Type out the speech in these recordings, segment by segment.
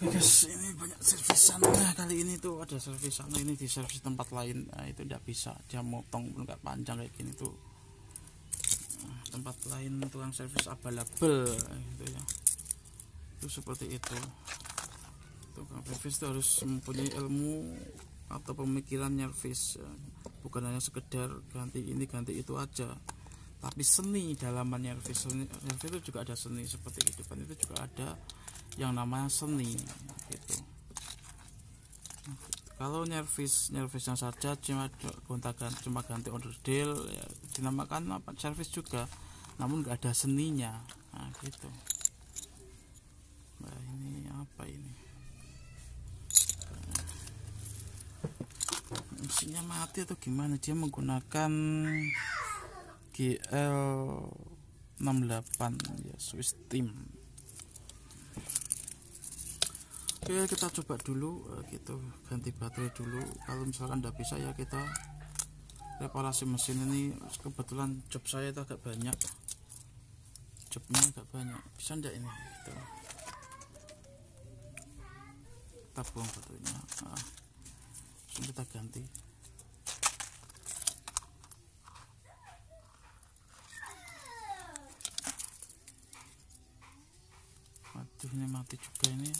Oke guys, ini banyak servisan. Nah, kali ini tuh ada servisan ini di servis tempat lain. Nah, itu tidak bisa, dia motong pun nggak panjang kayak gini tuh. Nah, tempat lain tukang servis abal-abal gitu ya. Itu seperti itu. Tukang servis itu harus mempunyai ilmu atau pemikiran servis, bukan hanya sekedar ganti ini ganti itu aja, tapi seni dalam servis. Servis itu juga ada seni, seperti kehidupan itu juga ada yang namanya seni gitu. Kalau servisnya saja cuma ganti onderdil ya, dinamakan apa servis juga, namun nggak ada seninya. Nah gitu. Nah ini apa ini, mesinnya mati atau gimana? Dia menggunakan GL68 ya, Swiss Steam. Oke, kita coba dulu gitu, ganti baterai dulu. Kalau misalkan tidak bisa ya kita reparasi mesin ini. Kebetulan job saya itu agak banyak, jobnya agak banyak, bisa enggak ini gitu. Kita buang baterainya, langsung kita ganti. Waduh, ini mati juga ini.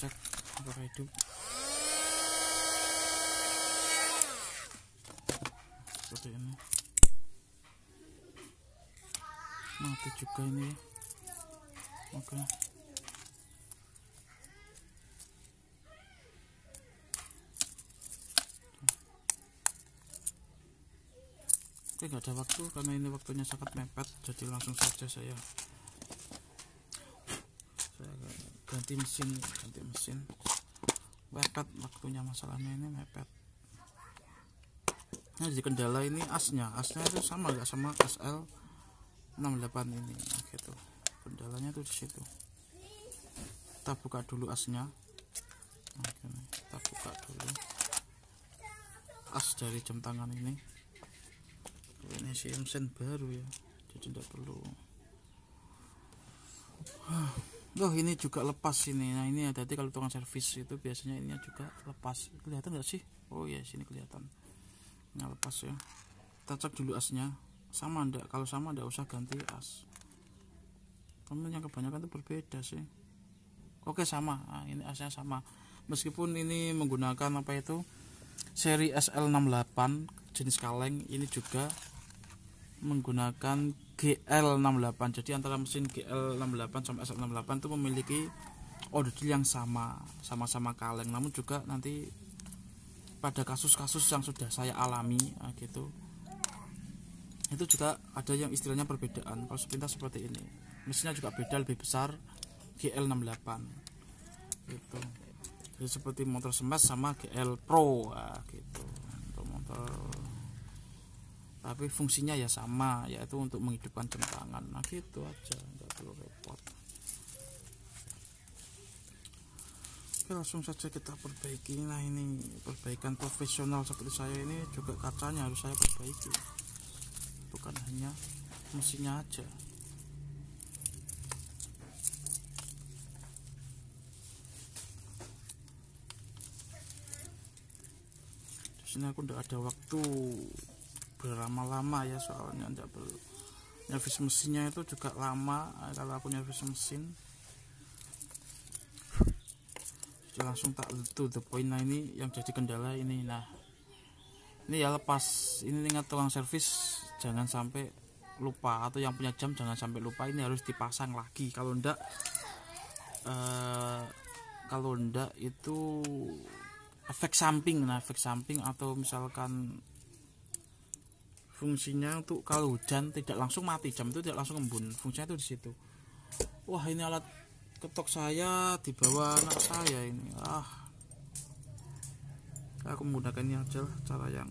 Cek apakah hidup. Seperti ini, mati juga ini ya. Oke, nggak ada waktu karena ini waktunya sangat mepet, jadi langsung saja saya ganti mesin. Mepet waktunya, masalahnya ini mepet. Nah, jadi kendala ini asnya itu sama nggak sama SL68 ini gitu. Kendalanya tuh di situ. Kita buka dulu asnya. Oke, kita buka dulu as dari jam tangan ini. Ini sih mesin baru ya, jadi tidak perlu. Loh, ini juga lepas ini. Nah ini hati-hati kalau tukang servis itu biasanya ininya juga lepas. Kelihatan nggak sih? Oh ya, sini kelihatan. Nah lepas ya. Kita cek dulu asnya sama enggak. Kalau sama enggak usah ganti as. Temen yang kebanyakan itu berbeda sih. Oke, sama. Nah, ini asnya sama. Meskipun ini menggunakan apa itu seri SL68 jenis kaleng, ini juga menggunakan GL68. Jadi antara mesin GL68 sama SL68 itu memiliki onderdil yang sama-sama kaleng. Namun juga nanti pada kasus-kasus yang sudah saya alami gitu, itu juga ada yang istilahnya perbedaan. Kalau sepintas seperti ini, mesinnya juga beda, lebih besar, GL68 gitu. Jadi seperti motor smash sama GL Pro gitu. Untuk motor, tapi fungsinya ya sama, yaitu untuk menghidupkan jam tangan. Nah gitu aja, nggak perlu repot. Oke, langsung saja kita perbaiki. Nah ini perbaikan profesional seperti saya ini, juga kacanya harus saya perbaiki, bukan hanya mesinnya aja. Di sini aku udah ada waktu berlama-lama ya, soalnya enggak perlu nyervis mesinnya itu juga lama kalau aku nyervis mesin. Jadi langsung tak to the point. Nah ini yang jadi kendala ini. Nah ini ya lepas ini, ingat tukang servis jangan sampai lupa, atau yang punya jam jangan sampai lupa, ini harus dipasang lagi. Kalau enggak itu efek samping. Nah efek samping, atau misalkan fungsinya untuk kalau hujan tidak langsung mati, jam itu tidak langsung embun, fungsinya itu di situ. Wah, ini alat ketok saya dibawa anak saya ini. Aku menggunakan ini aja lah, cara yang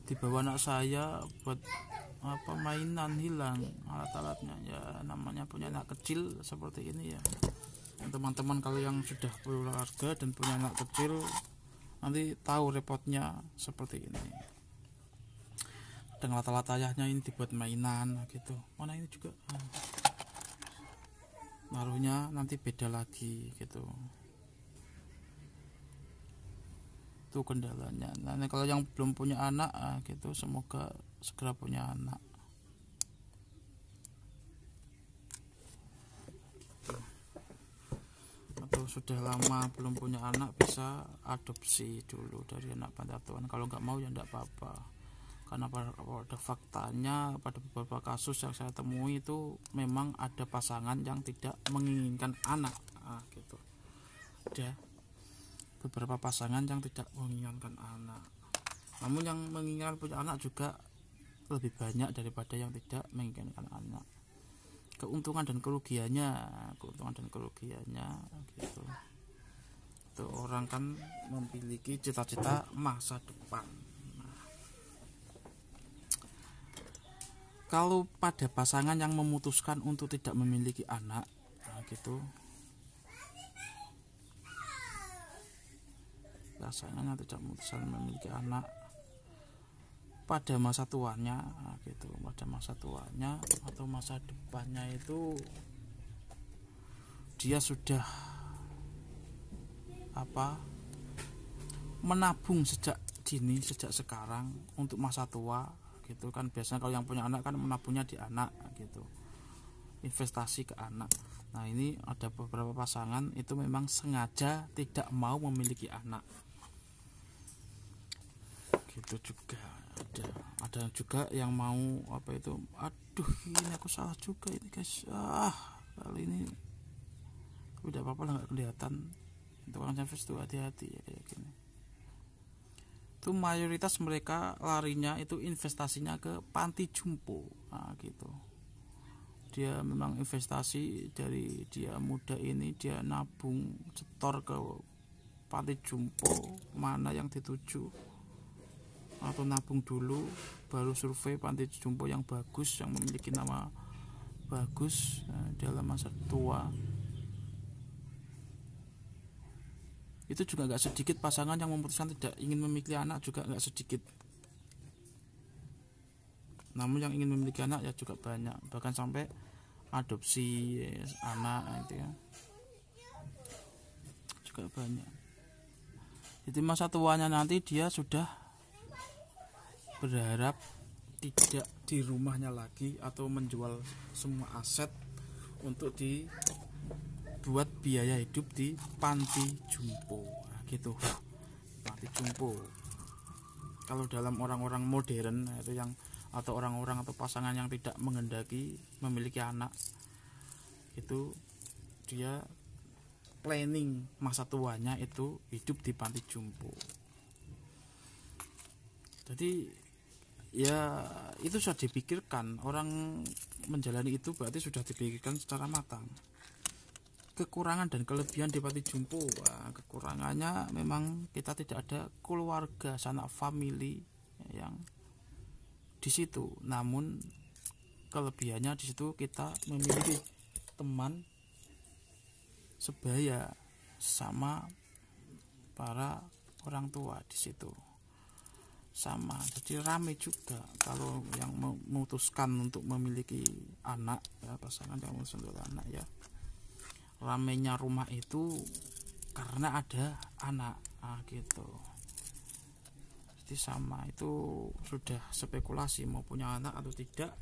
dibawa anak saya buat apa, mainan hilang alat-alatnya ya, namanya punya anak kecil seperti ini ya. Teman-teman kalau yang sudah berkeluarga dan punya anak kecil nanti tahu repotnya seperti ini. kadang latar-latar ayahnya ini dibuat mainan gitu. Mana ini juga naruhnya nanti beda lagi gitu. Itu kendalanya. Nah kalau yang belum punya anak gitu, semoga segera punya anak. Atau sudah lama belum punya anak, bisa adopsi dulu dari anak panti asuhan. Kalau nggak mau ya nggak apa-apa, karena pada faktanya pada beberapa kasus yang saya temui itu memang ada pasangan yang tidak menginginkan anak gitu. Ada beberapa pasangan yang tidak menginginkan anak, namun yang menginginkan punya anak juga lebih banyak daripada yang tidak menginginkan anak. Keuntungan dan kerugiannya gitu. Itu orang kan memiliki cita-cita masa depan. Kalau pada pasangan yang memutuskan untuk tidak memiliki anak gitu, pasangannya tidak memutuskan memiliki anak pada masa tuanya gitu, pada masa tuanya atau masa depannya itu dia sudah menabung sejak dini, sejak sekarang untuk masa tua gitu kan. Biasanya kalau yang punya anak kan menabungnya di anak gitu, investasi ke anak. Nah ini ada beberapa pasangan itu memang sengaja tidak mau memiliki anak gitu juga. Ada juga yang mau aduh ini aku salah juga ini guys, kali ini udah apa-apa lah, nggak kelihatan. Tukang servis tuh hati-hati ya kayak gini. Itu mayoritas mereka larinya itu investasinya ke panti jompo gitu. Dia memang investasi dari dia muda ini, dia nabung setor ke panti jompo mana yang dituju, atau nabung dulu baru survei panti jompo yang bagus, yang memiliki nama bagus dalam masa tua. Itu juga nggak sedikit pasangan yang memutuskan tidak ingin memiliki anak, juga nggak sedikit. Namun yang ingin memiliki anak ya juga banyak, bahkan sampai adopsi anak itu ya juga banyak. Jadi masa tuanya nanti dia sudah berharap tidak di rumahnya lagi atau menjual semua aset untuk dibuat biaya hidup di panti jompo gitu. Panti jompo kalau dalam orang-orang modern itu yang, atau orang-orang atau pasangan yang tidak menghendaki memiliki anak, itu dia planning masa tuanya itu hidup di panti jompo. Jadi ya itu sudah dipikirkan, orang menjalani itu berarti sudah dipikirkan secara matang. Kekurangan dan kelebihan di panti jompo, kekurangannya memang kita tidak ada keluarga sanak family yang di situ, namun kelebihannya di situ kita memiliki teman sebaya sama para orang tua di situ. Sama, jadi rame juga kalau yang memutuskan untuk memiliki anak ya, pasangan yang memutuskan untuk anak ya, ramenya rumah itu karena ada anak gitu. Jadi sama, itu sudah spekulasi mau punya anak atau tidak.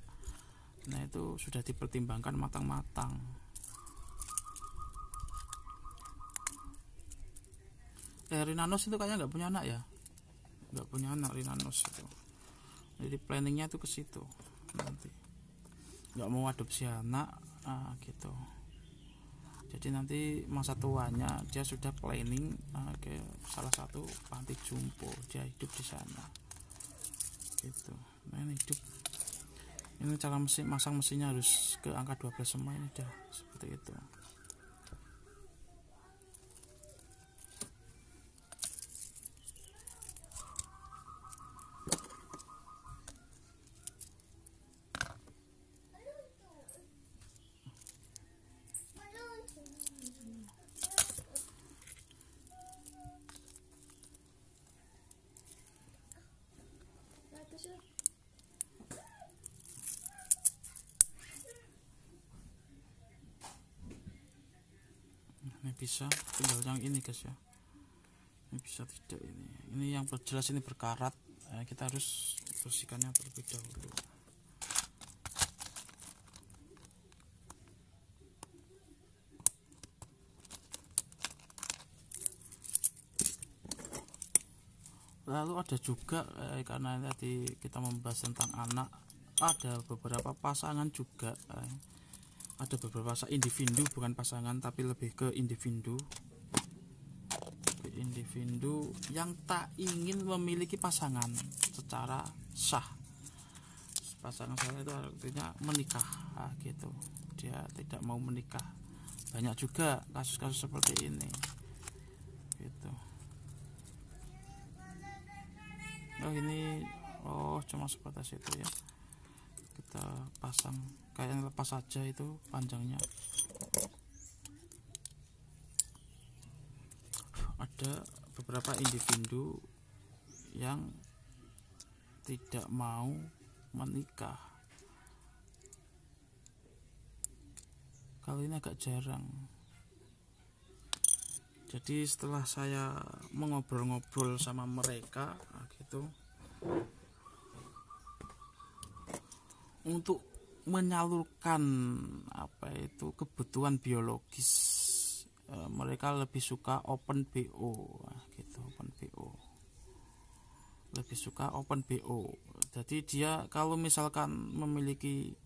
Nah itu sudah dipertimbangkan matang-matang. Rinanos itu kayaknya nggak punya anak ya, nggak punya anak Rinanos itu. Jadi planningnya itu ke situ, nanti nggak mau adopsi anak gitu. Jadi nanti masa tuanya dia sudah planning ke salah satu panti jompo, dia hidup di sana gitu. Nah ini hidup, ini cara masang mesinnya harus ke angka 12 semua, ini dah seperti itu. bisa, tinggal yang ini guys ya. Ini bisa tidak, ini yang jelas ini berkarat. Kita harus bersihkannya terlebih dahulu. Lalu ada juga karena tadi kita membahas tentang anak, ada beberapa pasangan juga, ada beberapa individu, bukan pasangan tapi lebih ke individu yang tak ingin memiliki pasangan secara sah. Pasangan saya itu artinya menikah, gitu. Dia tidak mau menikah. Banyak juga kasus-kasus seperti ini, gitu. Ini cuma sebatas itu ya. Kita pasang kayak lepas saja itu panjangnya. Ada beberapa individu yang tidak mau menikah. Kalau ini agak jarang. Jadi setelah saya mengobrol-ngobrol sama mereka gitu, untuk menyalurkan kebutuhan biologis, mereka lebih suka open BO gitu, lebih suka open BO. Jadi dia kalau misalkan memiliki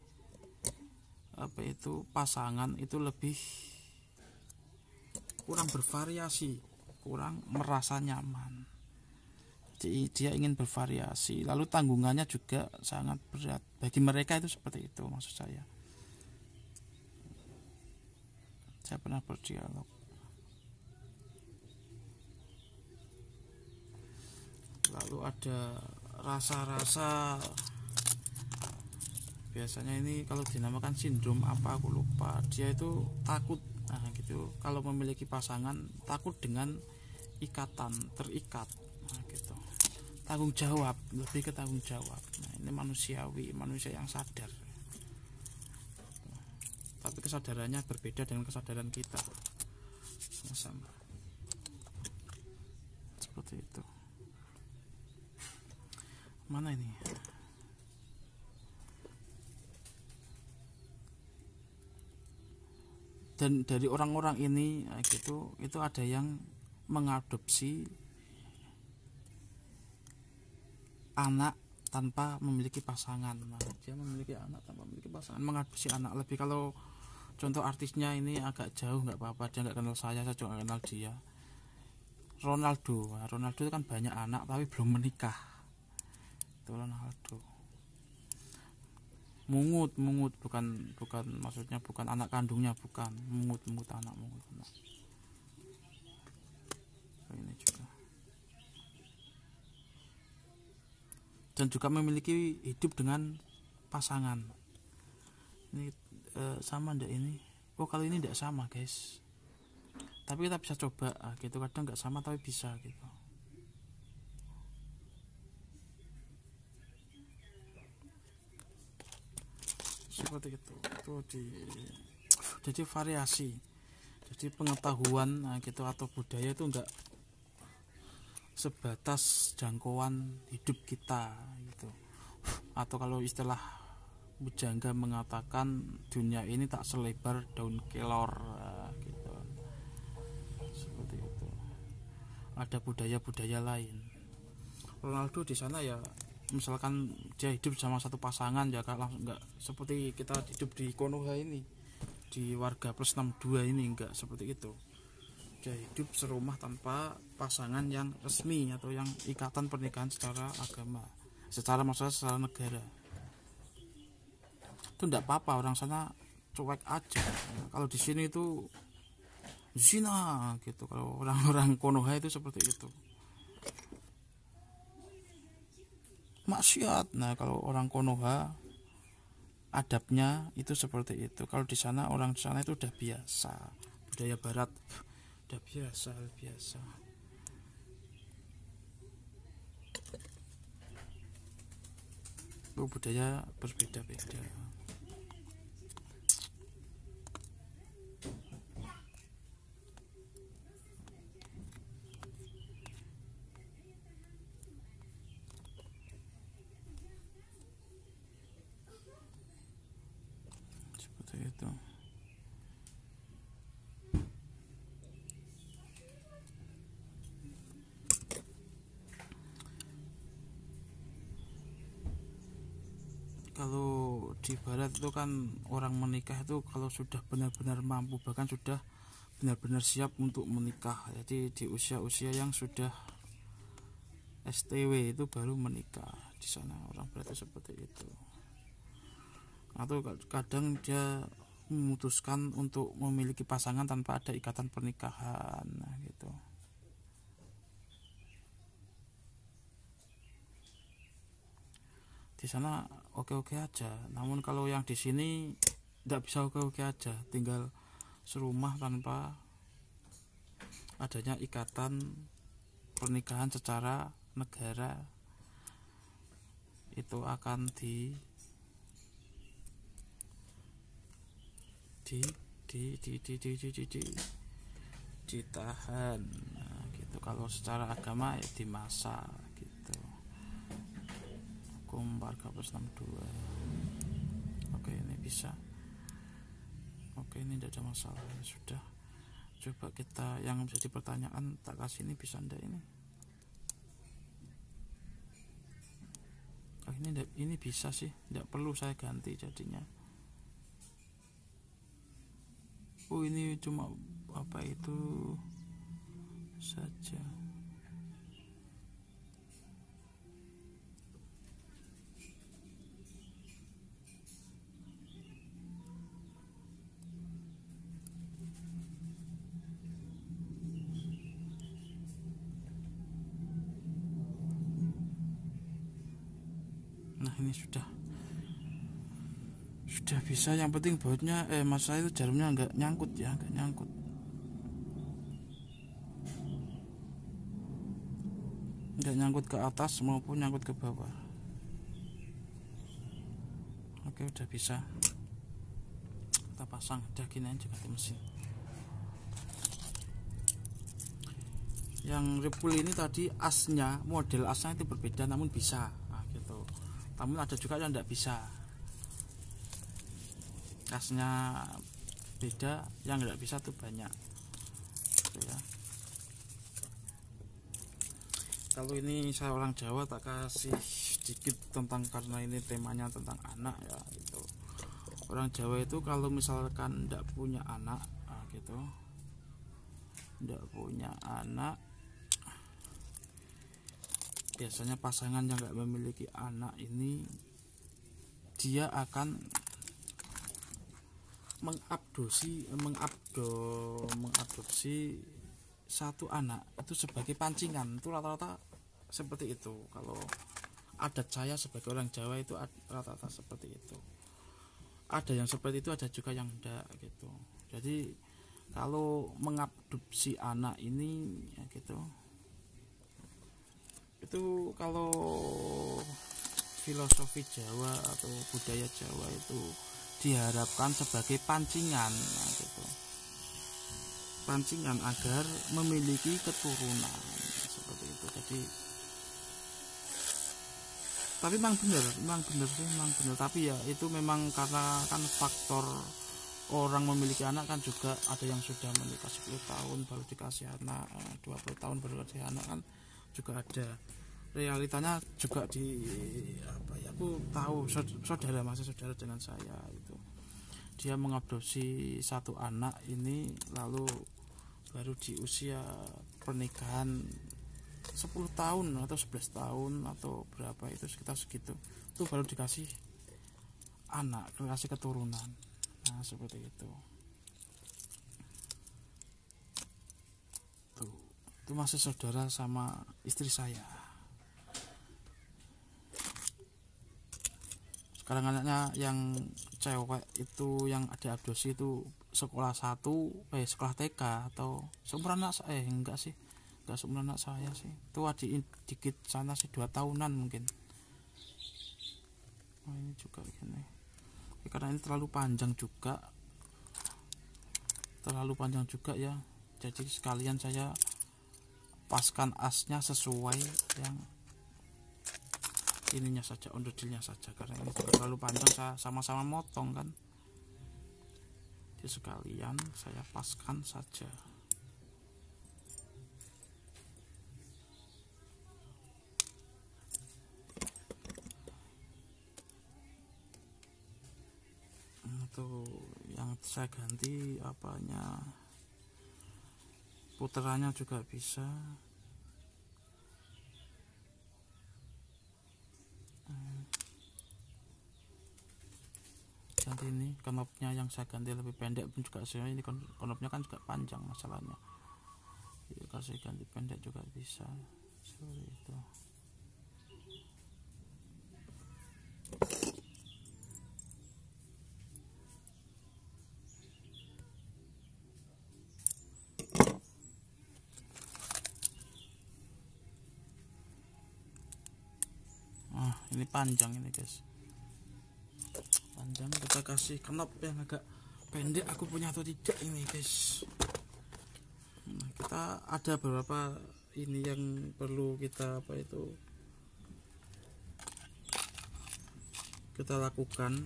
pasangan itu lebih kurang bervariasi, kurang merasa nyaman. Jadi dia ingin bervariasi, lalu tanggungannya juga sangat berat bagi mereka, itu seperti itu maksud saya. Saya pernah berdialog. Lalu ada rasa-rasa, biasanya ini kalau dinamakan sindrom apa aku lupa, dia itu takut gitu, kalau memiliki pasangan takut dengan terikat gitu. Tanggung jawab, lebih ke tanggung jawab. Ini manusiawi, manusia yang sadar, tapi kesadarannya berbeda dengan kesadaran kita, sama-sama seperti itu. Mana ini? Dan dari orang-orang ini gitu, itu ada yang mengadopsi anak tanpa memiliki pasangan. Dia memiliki anak tanpa memiliki pasangan, mengadopsi anak. Lebih kalau contoh artisnya ini agak jauh nggak apa-apa, dia nggak kenal saya juga nggak kenal dia. Ronaldo itu kan banyak anak tapi belum menikah. Itu Ronaldo. Mungut bukan maksudnya bukan anak kandungnya, bukan mungut anak. Ini juga. Dan juga memiliki hidup dengan pasangan. Ini sama ndak ini? Kalau ini ndak sama guys, tapi kita bisa coba gitu. Kadang nggak sama tapi bisa gitu. Seperti itu jadi variasi, jadi pengetahuan gitu atau budaya itu enggak sebatas jangkauan hidup kita gitu. Atau kalau istilah bujangga mengatakan dunia ini tak selebar daun kelor gitu. Seperti itu. Ada budaya-budaya lain. Ronaldo di sana ya, misalkan dia hidup sama satu pasangan ya, langsung nggak seperti kita hidup di Konoha ini, di warga plus 62 ini, nggak seperti itu. Dia hidup serumah tanpa pasangan yang resmi atau yang ikatan pernikahan secara agama, maksudnya secara negara. Itu nggak apa-apa, orang sana cuek aja. Kalau di sini itu zina gitu, kalau orang-orang Konoha itu seperti itu, maksiat. Nah kalau orang Konoha adabnya itu seperti itu. Kalau di sana, orang di sana itu udah biasa, budaya barat udah biasa. Budaya berbeda-beda. seperti itu. Kalau di barat itu kan orang menikah itu kalau sudah benar-benar mampu, bahkan sudah benar-benar siap untuk menikah, jadi di usia-usia yang sudah STW itu baru menikah. Di sana orang barat itu seperti itu. Atau kadang dia memutuskan untuk memiliki pasangan tanpa ada ikatan pernikahan, nah gitu. Di sana oke-oke aja, namun kalau yang di sini tidak bisa oke-oke aja, tinggal serumah tanpa adanya ikatan pernikahan secara negara, itu akan ditahan. Nah, gitu. Kalau secara agama ya dimasak gitu. Hukum 1462. Oke, ini bisa. Oke, ini tidak ada masalah. Ya sudah. Coba kita yang menjadi pertanyaan tak kasih ini bisa ndak ini? Oh, ini bisa sih, tidak perlu saya ganti jadinya. Oh, ini cuma apa itu saja. Nah, ini sudah bisa. Yang penting bautnya masa itu jarumnya nggak nyangkut ya, nggak nyangkut. Nggak nyangkut ke atas maupun nyangkut ke bawah. Oke, udah bisa kita pasang. Udah gini aja ganti mesin. Yang Repul ini tadi asnya, model asnya itu berbeda namun bisa, nah, gitu. Namun ada juga yang tidak bisa, asnya beda, yang tidak bisa tuh banyak gitu ya. Kalau ini saya orang Jawa tak kasih sedikit tentang, karena ini temanya tentang anak ya gitu. Orang Jawa itu kalau misalkan tidak punya anak, nah, gitu, tidak punya anak, biasanya pasangan yang nggak memiliki anak ini dia akan mengadopsi satu anak itu sebagai pancingan. Itu rata-rata seperti itu. Kalau adat saya sebagai orang Jawa itu rata-rata seperti itu. Ada yang seperti itu, ada juga yang enggak gitu. Jadi kalau mengadopsi anak ini ya gitu, itu kalau filosofi Jawa atau budaya Jawa itu diharapkan sebagai pancingan, nah, gitu. Pancingan agar memiliki keturunan seperti itu. Jadi tapi memang benar sih. Tapi ya itu memang karena kan faktor orang memiliki anak kan juga ada yang sudah menikah 10 tahun baru dikasih anak, 20 tahun baru dikasih anak kan juga ada. Realitanya juga di apa ya, aku tahu masih saudara dengan saya itu, dia mengadopsi satu anak ini, lalu baru di usia pernikahan 10 tahun atau 11 tahun atau berapa itu, sekitar segitu, itu baru dikasih anak, dikasih keturunan. Nah seperti itu. Tuh, itu masih saudara sama istri saya. Sekarang anaknya yang cewek itu yang ada adopsi itu sekolah sekolah TK atau seumuran anak saya, enggak sih, enggak seumuran anak saya sih, itu adik dikit sana sih, 2 tahunan mungkin. Nah ini juga gini, karena ini terlalu panjang juga ya, jadi sekalian saya paskan asnya sesuai yang ininya saja, onderdilnya saja, karena ini terlalu panjang, saya sama-sama motong kan. Jadi sekalian saya paskan saja. Itu yang saya ganti apanya, puterannya juga bisa. Ganti ini knopnya, yang saya ganti lebih pendek pun juga sebenarnya ini knopnya kan juga panjang masalahnya. Jadi kalau saya ganti pendek juga bisa seperti itu. Ini panjang ini guys, panjang. Kita kasih knop yang agak pendek, aku punya atau tidak ini guys. Nah, kita ada beberapa ini yang perlu kita kita lakukan.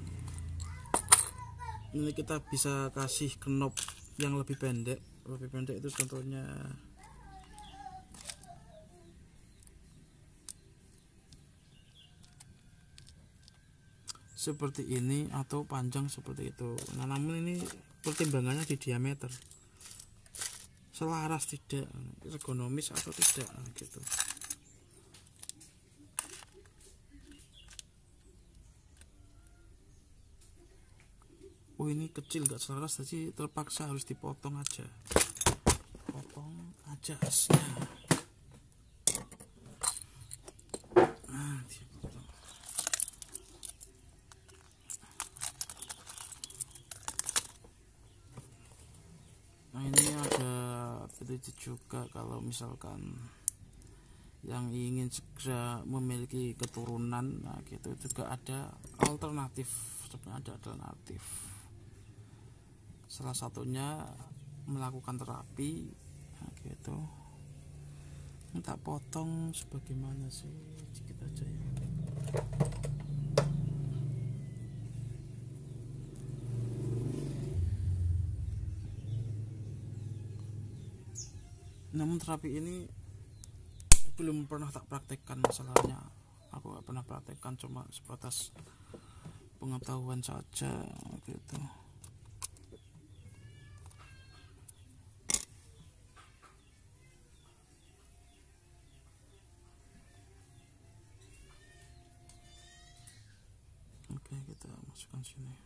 Ini kita bisa kasih knop yang lebih pendek itu contohnya seperti ini atau panjang seperti itu. Nah, namun ini pertimbangannya di diameter, selaras tidak, ergonomis atau tidak gitu. Oh, ini kecil gak selaras, jadi terpaksa harus dipotong aja, potong aja asnya. Nah, ini ada itu juga kalau misalkan yang ingin segera memiliki keturunan, nah gitu juga ada alternatif. Sebenarnya ada alternatif, salah satunya melakukan terapi. Nah gitu, minta potong sebagaimana sih, sedikit aja ya. Namun terapi ini belum pernah tak praktekkan, masalahnya aku gak pernah praktekkan, cuma sebatas pengetahuan saja gitu. Oke, kita masukkan sini.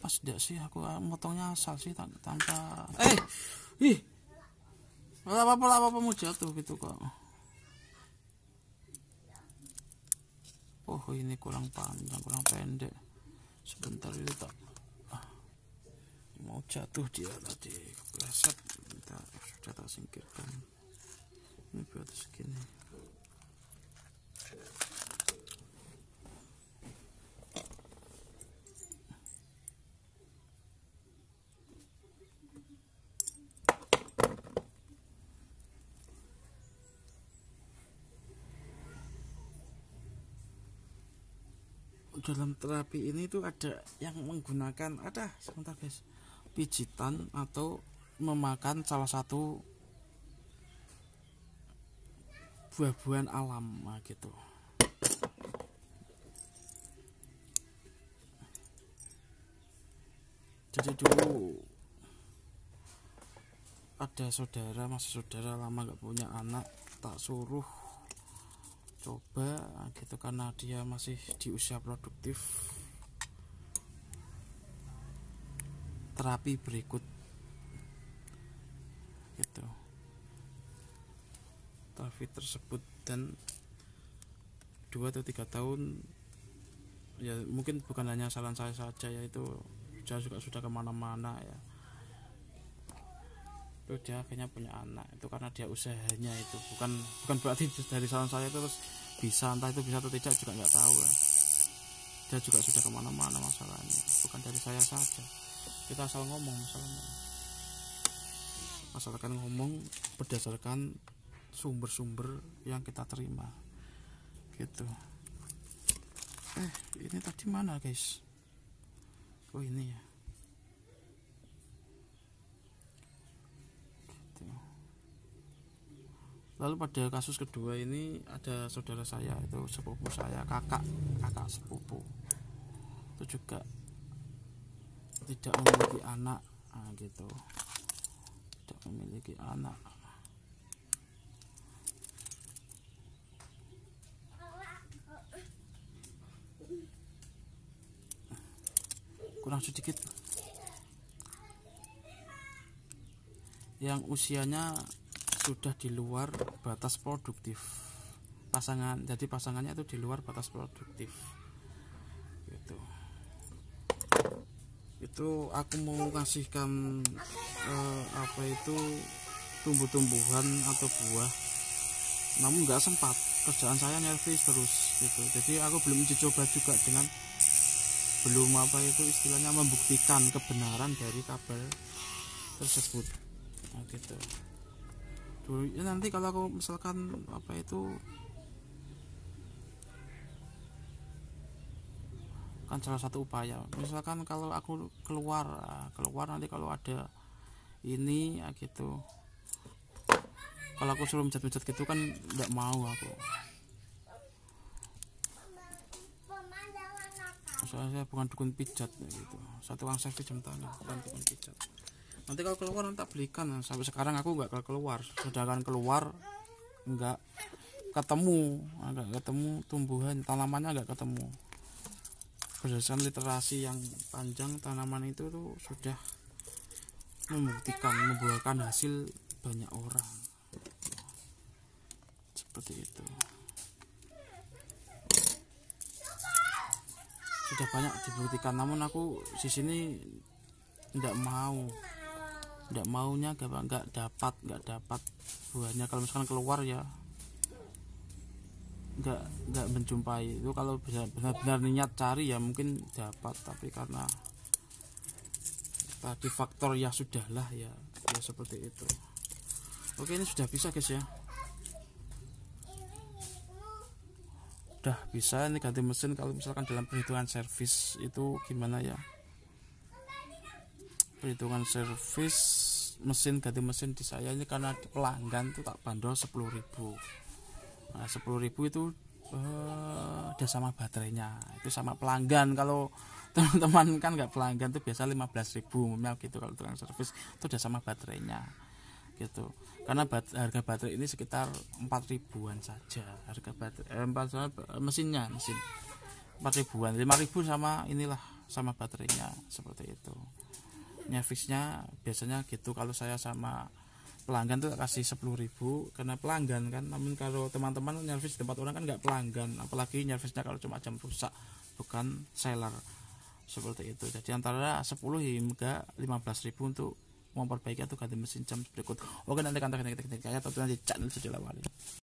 Pas tidak sih, aku motongnya asal sih tanpa apa-apa mau jatuh gitu kok. Oh, ini kurang panjang, kurang pendek. Sebentar ini tak mau jatuh dia tadi, kepleset. Sudah tak singkirkan. Ini buat segini. Dalam terapi ini tuh ada yang menggunakan, sebentar guys, pijitan atau memakan salah satu buah-buahan alam, nah gitu. Jadi dulu ada masih saudara lama gak punya anak, tak suruh coba gitu karena dia masih di usia produktif. Terapi berikut gitu, terapi tersebut, dan 2 atau 3 tahun ya, mungkin bukan hanya saran saya saja ya, itu saya juga sudah kemana-mana ya. Itu dia akhirnya punya anak itu karena dia usahanya itu, bukan berarti dari saran saya itu terus bisa, entah itu bisa atau tidak juga nggak tahu lah. Dia juga sudah kemana-mana masalahnya, bukan dari saya saja. Kita asal ngomong masalahnya, asalkan ngomong berdasarkan sumber-sumber yang kita terima gitu. Ini tadi mana guys? Oh ini ya. Gitu. Lalu pada kasus kedua ini ada saudara saya, itu sepupu saya, kakak sepupu, itu juga tidak memiliki anak. Nah, gitu, tidak memiliki anak. Kurang sedikit yang usianya sudah di luar batas produktif pasangan, jadi pasangannya itu di luar batas produktif gitu. Itu aku mau kasihkan tumbuh-tumbuhan atau buah, namun nggak sempat, kerjaan saya nyervis terus gitu. Jadi aku belum coba juga dengan istilahnya membuktikan kebenaran dari kabar tersebut. Nah, gitu. Dulu ya, nanti kalau aku misalkan kan salah satu upaya, misalkan kalau aku keluar nanti kalau ada ini ya gitu, kalau aku suruh menjat gitu kan nggak mau aku. Saya bukan dukun pijat gitu, saya tukang servis jam tangan, bukan dukun pijat. Nanti kalau keluar nanti tak belikan. Nah, sampai sekarang aku nggak keluar, sedangkan keluar nggak ketemu tumbuhan, tanamannya nggak ketemu. Berdasarkan literasi yang panjang, tanaman itu tuh sudah membuktikan membuahkan hasil banyak orang, seperti itu. Sudah banyak dibuktikan, namun aku di sini nggak maunya nggak dapat buahnya. Kalau misalkan keluar ya nggak menjumpai itu. Kalau bisa benar-benar niat cari ya mungkin dapat, tapi karena tadi faktor ya sudahlah ya seperti itu. Oke, ini sudah bisa guys ya, udah bisa ini ganti mesin. Kalau misalkan dalam perhitungan servis itu gimana ya, perhitungan servis mesin, ganti mesin di saya ini karena pelanggan tuh tak bandrol 10.000. Nah 10.000 itu udah sama baterainya, itu sama pelanggan. Kalau teman-teman kan nggak pelanggan tuh biasa 15.000 gitu. Kalau tukang servis itu udah sama baterainya gitu, karena harga baterai ini sekitar 4.000-an saja harga baterai, mesin 4.000-an, 5.000 sama inilah sama baterainya, seperti itu. Nyervisnya biasanya gitu. Kalau saya sama pelanggan tuh kasih 10.000 karena pelanggan kan. Namun kalau teman-teman nyervis di tempat orang kan nggak pelanggan, apalagi nyervisnya kalau cuma jam rusak, bukan seller, seperti itu. Jadi antara 10 hingga 15.000 untuk memperbaiki atau ganti mesin jam berikut. Oke, nanti kan teknik-teknik atau nanti channel Sejolawali.